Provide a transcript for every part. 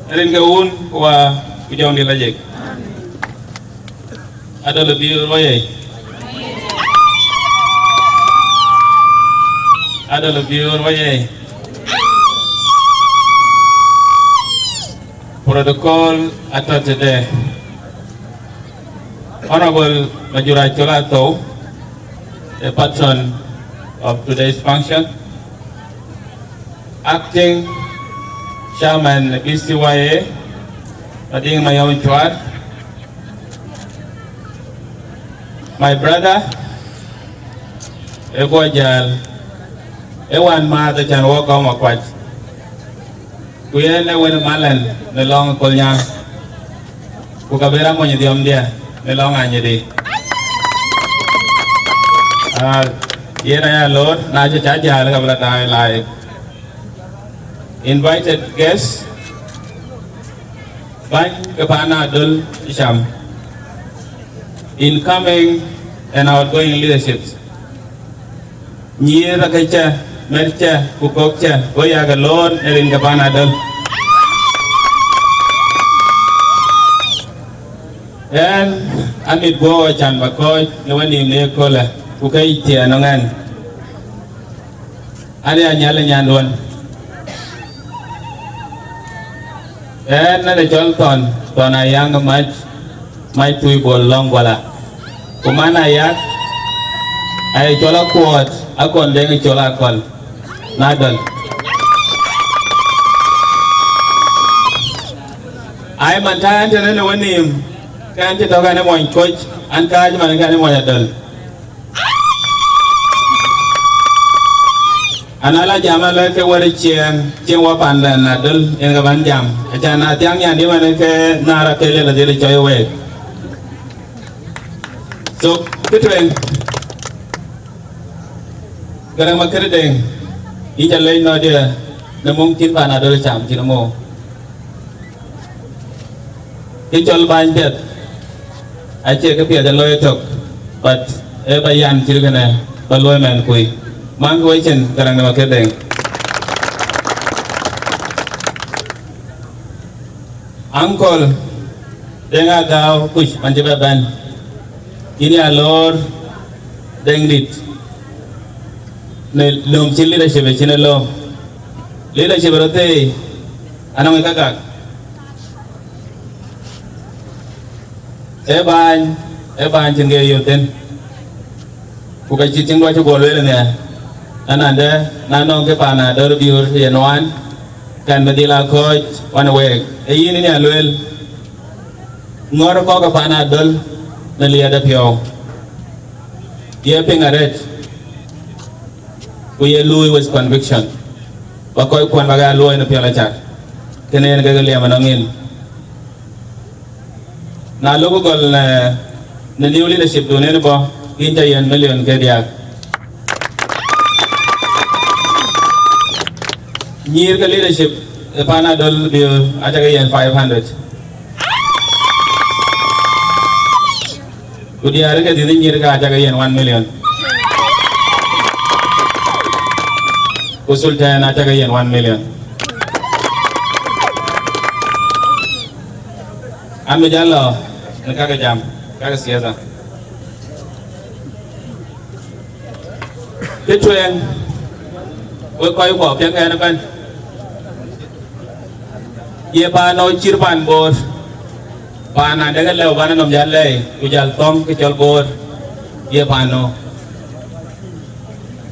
ren ga un wa kujong di lajek ada lebih roye ada lebih roye protocol atau today Honorable Majurai Cholato, the patron of today's function, acting Chairman BCYA, Ading Mayaw Chuad, my brother, Eguajal, Ewan Ma the Chan walk on Makwat. We are now in Malan, the long Konya, Ukabera Monidium there. Long anyadi. Yena Lord, Naja Chaja, Kablata live. Invited guests, Ban Kapana Adol Isham. Incoming and outgoing leaderships. Nyira Kacha, Mercha, Kukokcha, Goyaga Lord, Erin Kapana Adol. And amit go chan bakoy ngawani ne kola kukai tia nongan ani anyala nyanduan and na jol ton ayang mai tui bol long wala kumana yak ay jola kuot akon deng jola kol nadal ay mantan tene wani kan kita kan mau coach, angka aja mana kan mau Adol. Anala jaman lagi waris ciang wapan dan Adol yang kapan jam. Acara tiangnya di mana ke nara tele lagi di coy. So kita yang kerana makar deng, ijal lain no dia, nemungkin pan Adol jam cina mo. Ijal banjir. Aceh ke pihak jaloi tok, but bayan cirukana baloi man kui, mang kui cen kerang nama kedeng. Angkol, dengar kau push pancababan, ini alor denglit, ne lom cili dah sebab cina lom, lida sebab roti, anong ikakak. Eban cengge yoten, bukan cicing dua cukup boleh ni. Ananda, nanong ke pana, dari biur Januan, kan berdila coach one week. Ini ni aluel, ngor kau ke pana Adol, neli ada piau. Dia pengaret, kuye lui with conviction. Bakoi kuan bagai lui na piau lacar. Kena yang gagal manongin. Na logo gol na new leadership doon na ba kinta yan million kaya nyir ka leadership pana Adol biyo aja yan 500 kudi hari ka dini nyir ka aja yan 1 million kusultan aja yan 1 million anu jalo nekak jam kagak siasa itu yang kau kau yang kaya nakan ia pano cirpan bor pana dengan lew pana nom jalai ujal tong kecil bor ia pano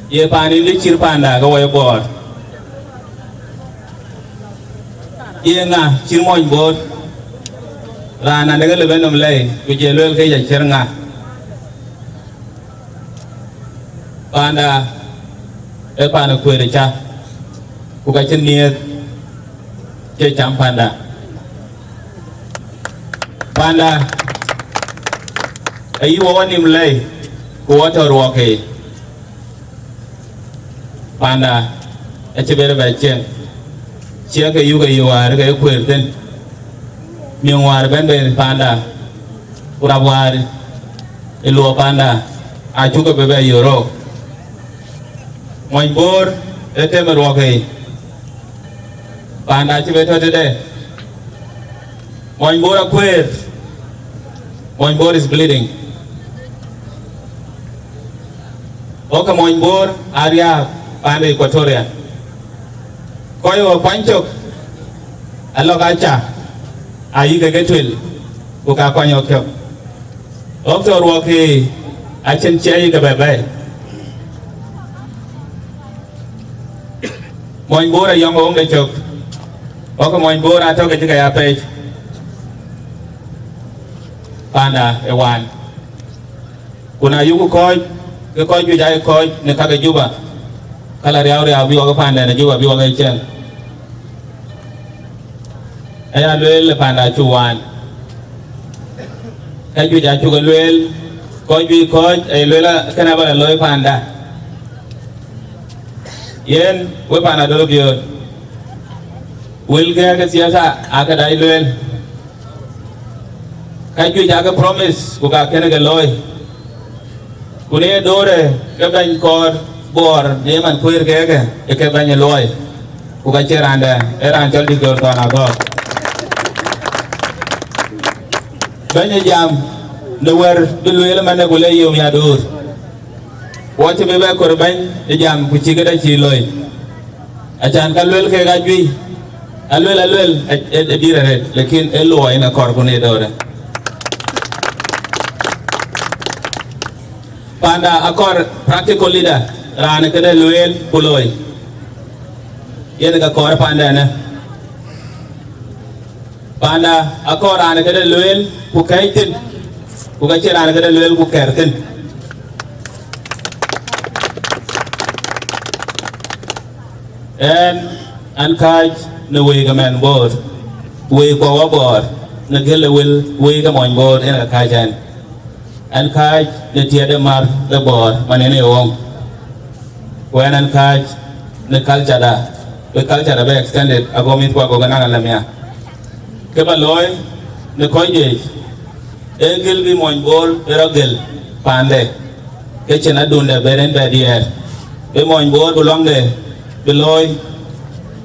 ia pani li cirpan dah kau yang bor ia ngah cirmoy bor Rana dengan lebih nom lay, kujelul ke jadi cerngah. Panda, panda kue recah, kukai cenir, cecam panda. Panda, ayu wawan nim lay, kuator wakai. Panda, ecebera beceng, cia ke yuar ke kue ten. Miungwar ben panda urawar iluwa panda ajuga bebe euro moy bor ete merwakai panda ci beto de Moinbora queer. Moinbor is bleeding. Oka Moinbor, Aria, Panda Equatoria. Koyo Panchok, Alokacha, Ayiga Getwil, Uka Panyokyo. Octor Waki, Achen Chayiga Bebe. Moinbora young home the chok. Oka Moinbora took a Jigaya page. Panda ewan kuna yuku koj ke koj ju jai koj ne kage juba kala riauri abi waga panda ne juba bi waga chen aya lel panda chuwan ka ju ja chu lel koj bi koj ay lela kana bala loy panda yen we panda do bio wil ga siasa aga dai lel Kaju jaga promise buka kena galoi. Kune dore keban kor bor jeman kuir keke keban loi. Buka ceranda eran jol di gor Thon Agook. Banyak jam luar dulu mana gule yom ya dur. Wace bebe korban jam kuci kada ciloi. Acan kalwel ke kaju. Alwel direret, lekin eloi na kor kune dore. Panda akor practical leader rana kada luel puloi yen ka kor panda na panda akor rana kada luel pukaitin pukachi rana kada luel pukertin en ankaj ne we gamen bor we ko bor ne gele wel we ga mon bor en ka kajan an kaj ne tiade mar the bor manene ong when an kaj ne culture da the culture be extended agomit kwa go gananga lamia ke baloy ne koje e gel bi mon bor erogel pande ke chena dunde beren be dier be mon bor bulongde beloy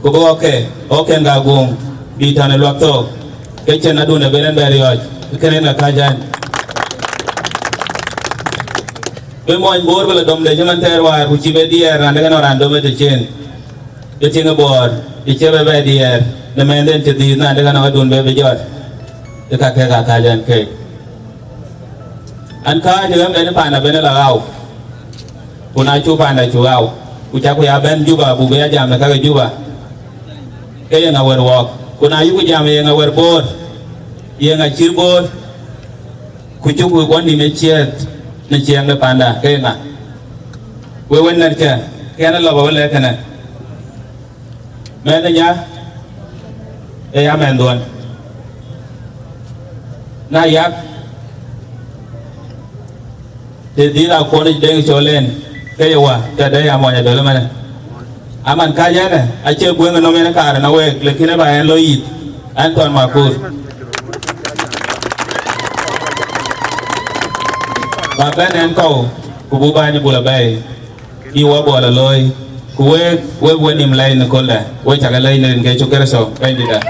ko go oke ngagum bi tane lokto ke chena dunde beren be rioj kenen ga kajan Moin bor bela dom de jaman terwar kuci bedier anda kan orang dom itu cen, itu cen ngebor, itu bedier, nemenden cedi na anda kan orang dun bejor, itu kakek kajan kek. Anka juga benda pana benda lagau, punacu pana cuau, ucapu ya ben juga bubaya jam mereka juga, kayak ngawar walk, punayu jam yang ngawar bor, yang ngacir bor, kucu kuan di meciat. Niciang le panda kaya nga wewen nan kaya na loba wala kana mena nya ya mendon na yak te dira ko ni deng cholen kaya wa ta dai amonya dole mana aman kaya na ache buenga no mena kara na we lekine ba en loyit Anton makur Bapak nan kau kubu bani bula bay iwa bola loy kuwe nim lain kola we chaka lain nge chokera so kaindida